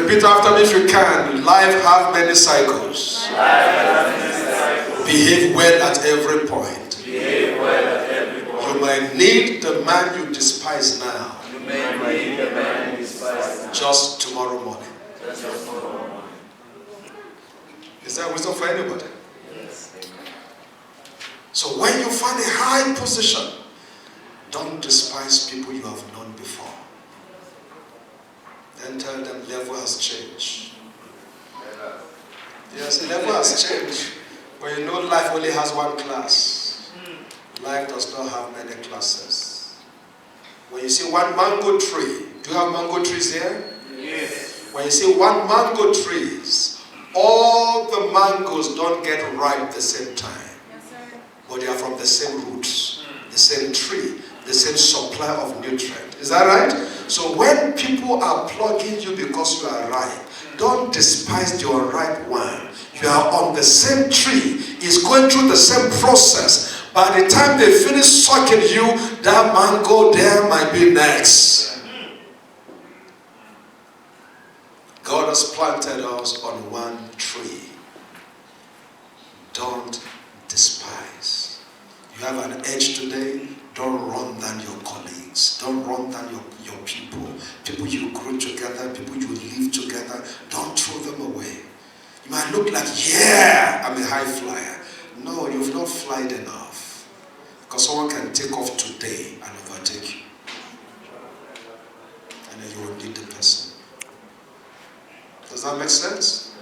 Repeat after me if you can. Life have many cycles. Behave well at every point. You might need the man you despise now. Just tomorrow morning. Is that wisdom for anybody? Yes. So when you find a high position, don't despise people you have known before. Then tell them level has changed. Yes, the level has changed. But you know life only has one class. Life does not have many classes. When you see one mango tree, do you have mango trees here? Yes. When you see one mango trees, all the mangoes don't get ripe the same time. Yes, sir. But they are from the same roots, the same tree, the same supply of nutrient. Is that right? So when people are plugging you because you are ripe, don't despise the unripe one. You are on the same tree. It's going through the same process. By the time they finish sucking you, that mango there might be next. God has planted us on one tree. Don't despise. You have an edge today, don't run down your colleagues. Don't run down your people. People you grew together, people you live together. Don't throw them away. You might look like, yeah, I'm a high flyer. No, you've not flied enough. Because someone can take off today and overtake you. And then you will need the person. Does that make sense?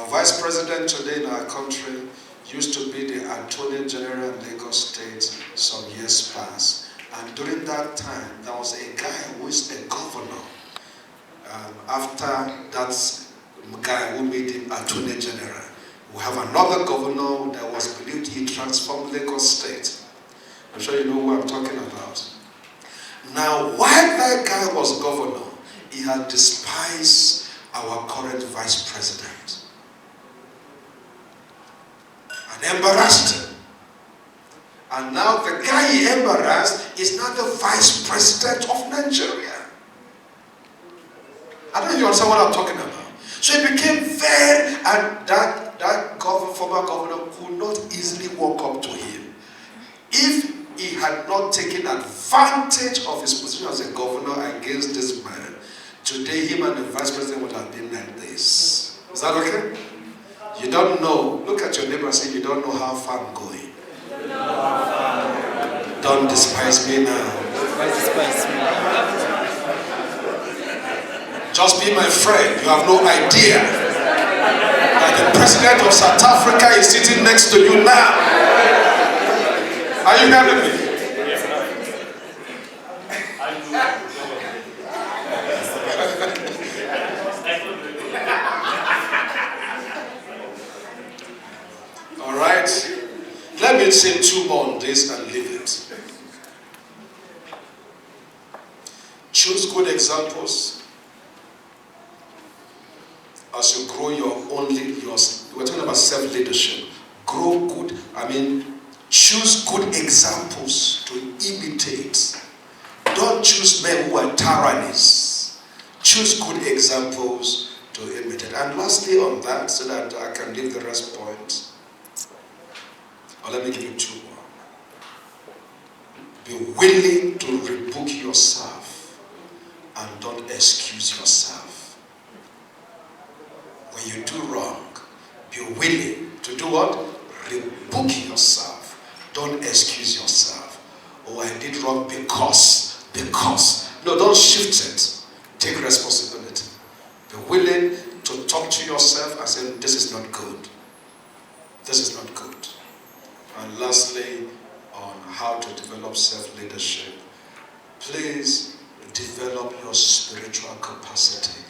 Vice President today in our country used to be the Attorney General of Lagos State some years past. And during that time, there was a guy who is a governor. After that guy who made him Attorney General, we have another governor that was believed he transformed Lagos State. I'm sure you know who I'm talking about. Now, while that guy was governor, he had despised our current vice president and embarrassed him. And now the guy he embarrassed is now the vice president of Nigeria. I don't know if you understand what I'm talking about. So it became very, and that former governor could not easily walk up to him. If he had not taken advantage of his position as a governor against this man, today him and the vice president would have been like this. Is that okay? You don't know. Look at your neighbor and say, you don't know how far I'm going. Don't despise me now. Just be my friend. You have no idea that the president of South Africa is sitting next to you now. Are you hearing me? All right. Let me say two more on this and leave it. Choose good examples as you grow we're talking about self-leadership. Grow good, choose good examples to imitate. Don't choose men who are tyrannies. Choose good examples to imitate. And lastly on that, so that I can leave the rest points, or let me give you two more. Be willing to rebuke yourself and don't excuse yourself. When you do wrong, be willing to do what? Rebuke yourself. Don't excuse yourself. Oh, I did wrong because. No, don't shift it. Take responsibility. Be willing to talk to yourself and say, this is not good. This is not good. And lastly, on how to develop self-leadership, please develop your spiritual capacity.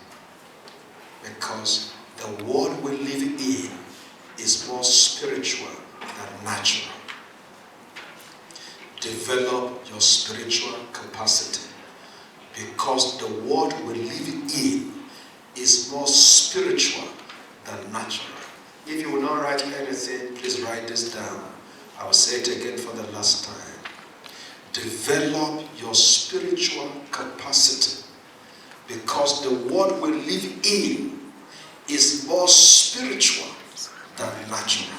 Because the world we live in is more spiritual than natural. Develop your spiritual capacity. Because the world we live in is more spiritual than natural. If you will not write anything, please write this down. I will say it again for the last time. Develop your spiritual capacity. Because the world we live in is more spiritual than natural.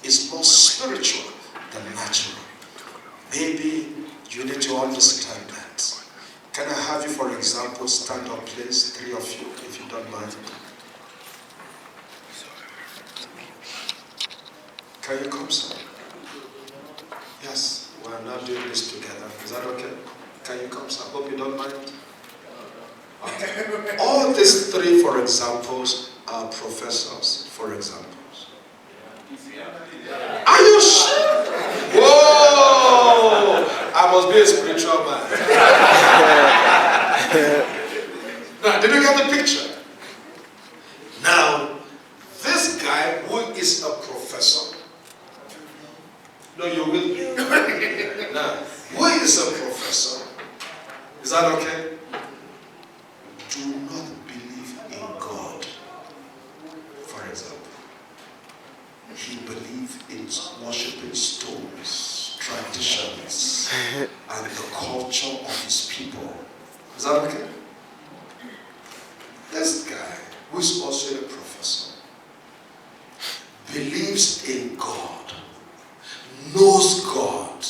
It's more spiritual than natural. Maybe you need to understand that. Can I have you, for example, stand up, please, 3 of you, if you don't mind. Can you come, sir? Yes, we are now doing this together. Is that okay? Can you come, sir? Hope you don't mind. Okay. All these 3, for examples, are professors, for examples. Are you sure? Whoa! I must be a spiritual man. Now, did you get the picture? Now, this guy who is a professor, no, you will. Now, who is a professor? Is that okay? Do not believe in God. For example, he believed in worshiping stones, traditions, and the culture of his people. Is that okay? This guy, who is also a professor, believes in God, knows God,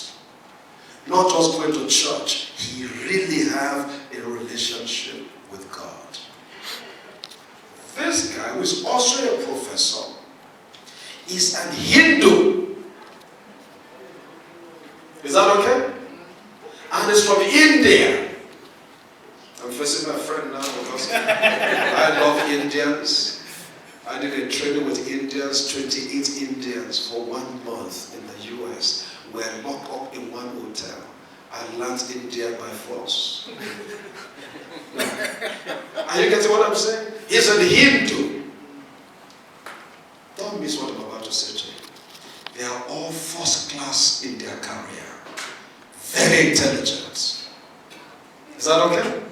not just going to church. He really have a relationship with God. This guy, who is also a professor, is an Hindu. Is that okay? And is from India. I'm facing my friend now because I love Indians. I did a training with Indians, 28 Indians for 1 month in the US. We were locked up in one hotel. I learned India by force. Are you getting what I'm saying? He's a Hindu. Don't miss what I'm about to say to you. They are all first class in their career. Very intelligent. Is that okay?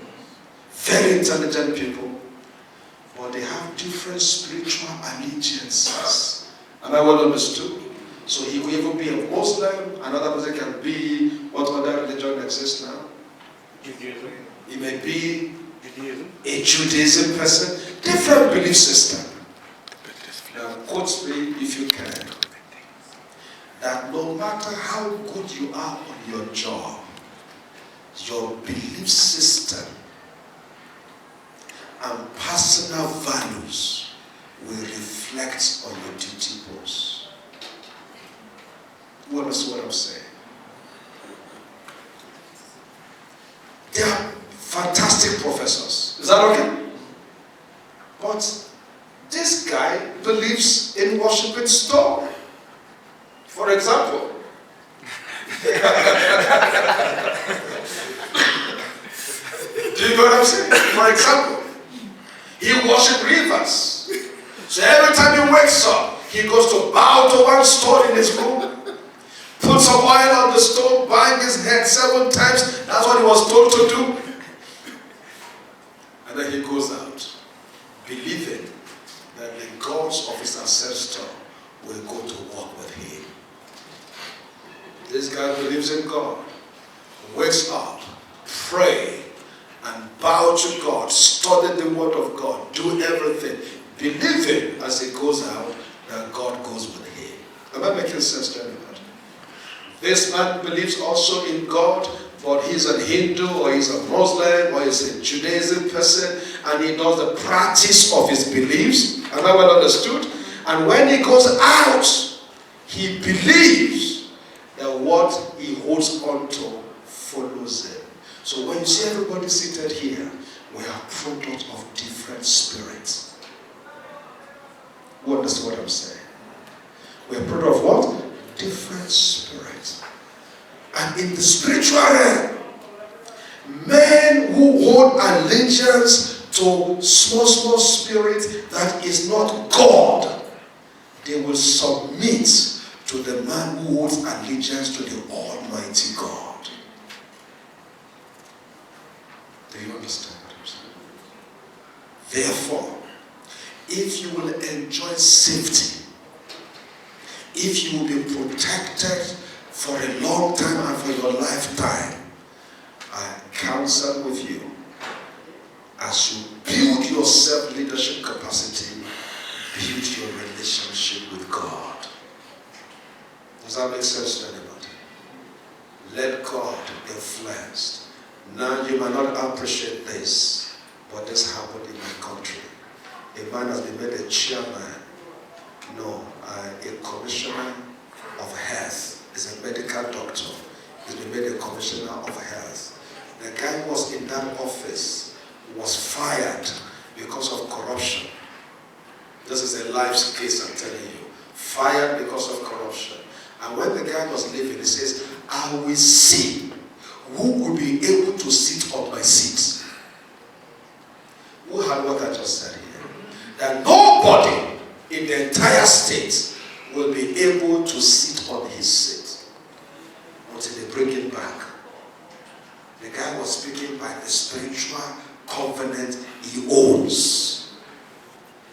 Very intelligent people. But they have different spiritual allegiances. Am I well understood? So he will even be a Muslim, another person can be what other religion exists now? Judaism. He may be Judaism. A Judaism person. Different belief system. Now quote me if you can. That no matter how good you are on your job, your belief system and personal values will reflect on your duty post. You understand what I'm saying? They are fantastic professors. Is that okay? But this guy believes in worshiping stone. For example. Do you know what I'm saying? For example, he worships rivers. So every time he wakes up, he goes to bow to one stone in his room, put some oil on the stone, bind his head 7 times. That's what he was told to do. And then he goes out, believing that the gods of his ancestor will go to work with him. This guy believes in God, wakes up, pray, and bow to God, study the word of God, do everything, believing as he goes out that God goes with him. Am I making sense to anybody? This man believes also in God, but he's a Hindu or he's a Muslim or he's a Judaism person, and he knows the practice of his beliefs. Am I well understood? And when he goes out, he believes that what he holds on to follows him. So when you see everybody seated here, we are products of different spirits. You understand what I'm saying? We are product of what? Different spirits. And in the spiritual realm, men who hold allegiance to small spirit that is not God, they will submit to the man who holds allegiance to the Almighty God. Do you understand what I'm saying? Therefore, if you will enjoy safety, if you will be protected for a long time and for your lifetime, I counsel with you, self-leadership capacity, build your relationship with God. Does that make sense to anybody? Let God influence. Now you might not appreciate this, but this happened in my country. A man has been made a chairman, a commissioner of health. He's a medical doctor. He's been made a commissioner of health. The guy who was in that office was fired because of corruption. This is a life case, I'm telling you. Fired because of corruption. And when the guy was leaving, he says, I will see who will be able to sit on my seat. Who heard what I just said here? That nobody in the entire state will be able to sit on his seat until they bring him back. The guy was speaking by the spiritual covenant he owns.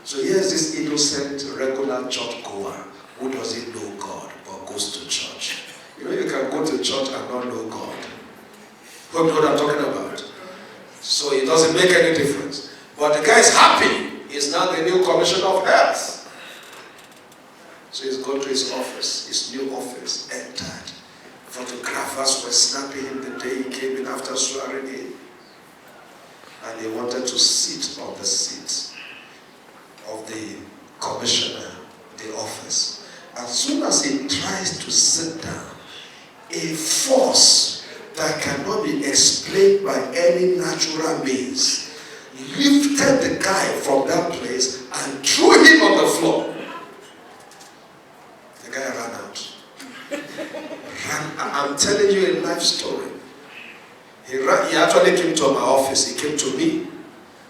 So here's this innocent, regular church goer who doesn't know God but goes to church. You know, you can go to church and not know God. You know what I'm talking about? So it doesn't make any difference. But the guy is happy. He's now the new commissioner of health. So he's gone to his office, his new office, entered. Photographers were snapping him the day he came in after swearing in. And they wanted to sit on the seat of the commissioner, the office. As soon as he tries to sit down, a force that cannot be explained by any natural means lifted the guy from that place and threw him on the floor. The guy ran out. I'm telling you a life story. He actually came to my office. He came to me.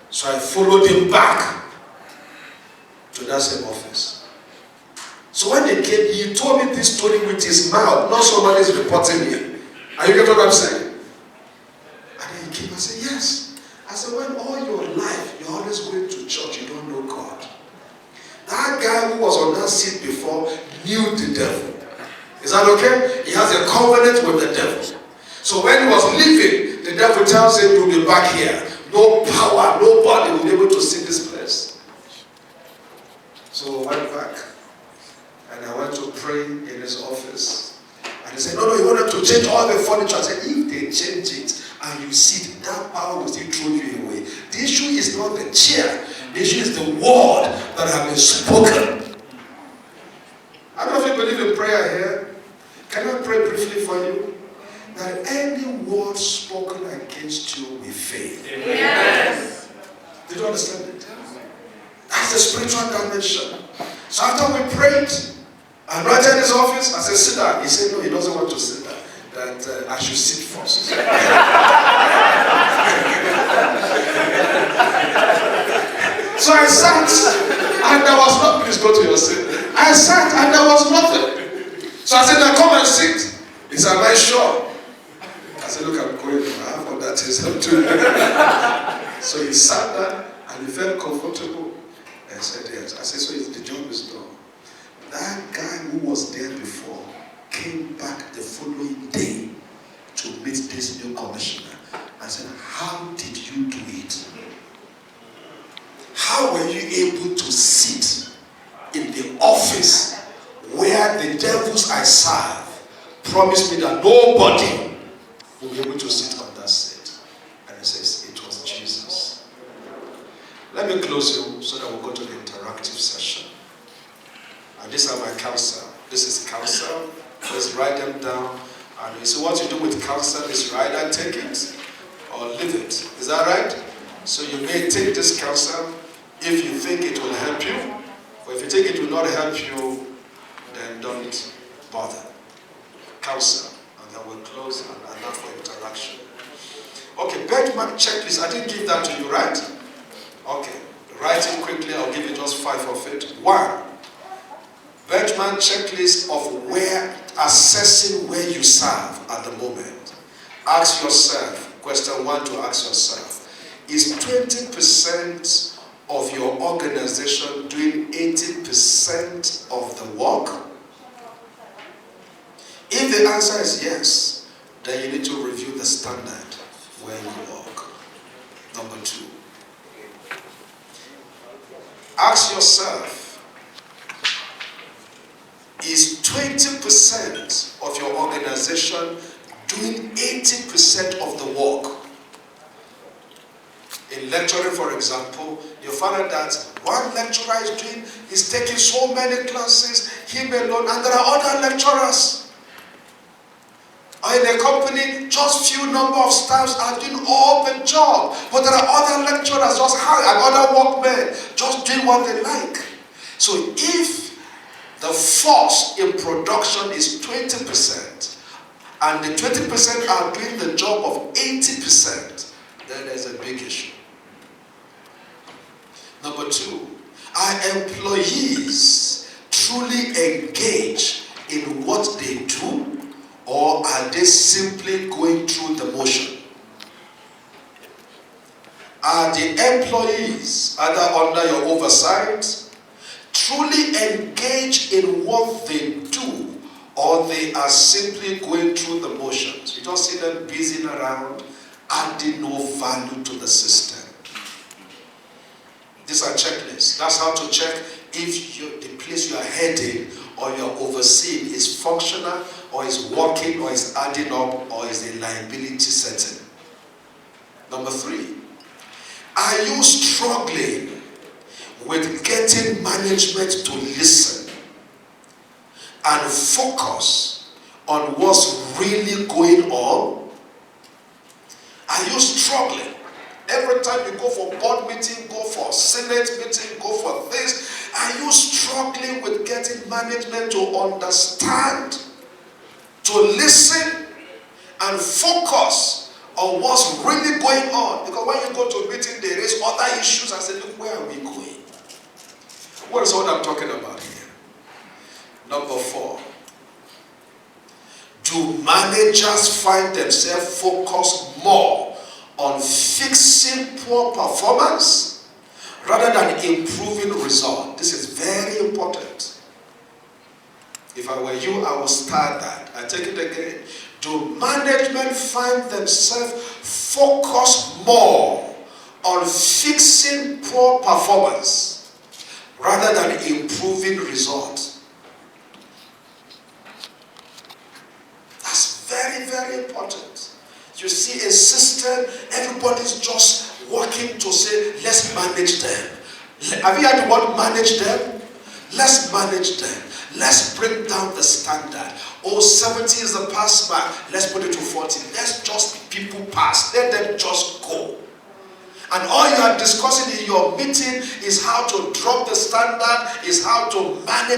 So I followed him back to that same office. So when they came, he told me this story with his mouth. Not somebody is reporting me. Are you getting what I'm saying? And then he came and said, yes. I said, when all your life you're always going to church, you don't know God. That guy who was on that seat before knew the devil. Is that okay? He has a covenant with the devil. So when he was leaving, the devil tells him, you'll be back here. No power, nobody will be able to see this place. So I went back. And I went to pray in his office. And he said, no, you want them to change all the furniture. I said, if they change it and you sit, that power will still throw you away. The issue is not the chair. The issue is the word that has been spoken. I don't know if you believe in prayer here. Can I pray briefly for you? That any word spoken against you will fail. Yes. Did you understand it? That's the spiritual dimension. So after we prayed, and right in his office, I said, sit down. He said, no, he doesn't want to sit down. That I should sit first. So I sat, and there was nothing. Please go to your seat. I sat, and there was nothing. So I said, now come and sit. He said, am I sure? I said, look, I'm going. I have all that is up to. So he sat there, and he felt comfortable. And said, yes. I said, so the job is done. That guy who was there before came back the following day to meet this new commissioner. I said, how did you do it? How were you able to sit in the office where the devils I serve promised me that nobody will be able to sit on that seat? And he says, it was Jesus. Let me close you so that we'll go to the interactive session. And these are my counsel. This is counsel. Let's write them down. And you see what you do with counsel is you either take it or leave it. Is that right? So you may take this counsel if you think it will help you. Or if you think it will not help you, then don't bother. Counsel. And then we'll close and allow for interaction. Okay, benchmark checklist. I didn't give that to you, right? Okay. Write it quickly. I'll give you just 5 of it. 1. Benchmark checklist of assessing where you serve at the moment. Ask yourself, question 1 to ask yourself, is 20% of your organization doing 80% of the work? If the answer is yes, then you need to review the standard where you work. Number 2. Ask yourself, is 20% of your organization doing 80% of the work? In lecturing, for example, you find out that one lecturer is taking so many classes, him alone, and there are other lecturers. Or in a company, just few number of staffs are doing all the job, but there are other lecturers just hired and other workmen just doing what they like. So if the force in production is 20%, and the 20% are doing the job of 80%, then there's a big issue. Number 2, are employees truly engaged in what they do, or are they simply going through the motion? Are the employees, either under your oversight, truly engaged in what they do, or they are simply going through the motions? You don't see them busying around, adding no value to the system. These are checklists. That's how to check if the place you are heading or you are overseeing is functional, or is working, or is adding up, or is a liability setting. Number 3, are you struggling with getting management to listen and focus on what's really going on? Are you struggling? Every time you go for board meeting, go for Senate meeting, go for this, are you struggling with getting management to understand, to listen, and focus on what's really going on? Because when you go to a meeting, they raise other issues and say, look, where are we going? What is what I'm talking about here? Number 4, do managers find themselves focused more on fixing poor performance rather than improving result? This is very important. If I were you, I would start that. I take it again. Do management find themselves focused more on fixing poor performance rather than improving results? That's very, very important. You see a system, everybody's just working to say, let's manage them. Have you heard the word manage them? Let's manage them. Let's bring down the standard. Oh, 70 is the pass mark. Let's put it to 40. Let's just people pass. Let them just go. And all you are discussing in your meeting is how to drop the standard, is how to manage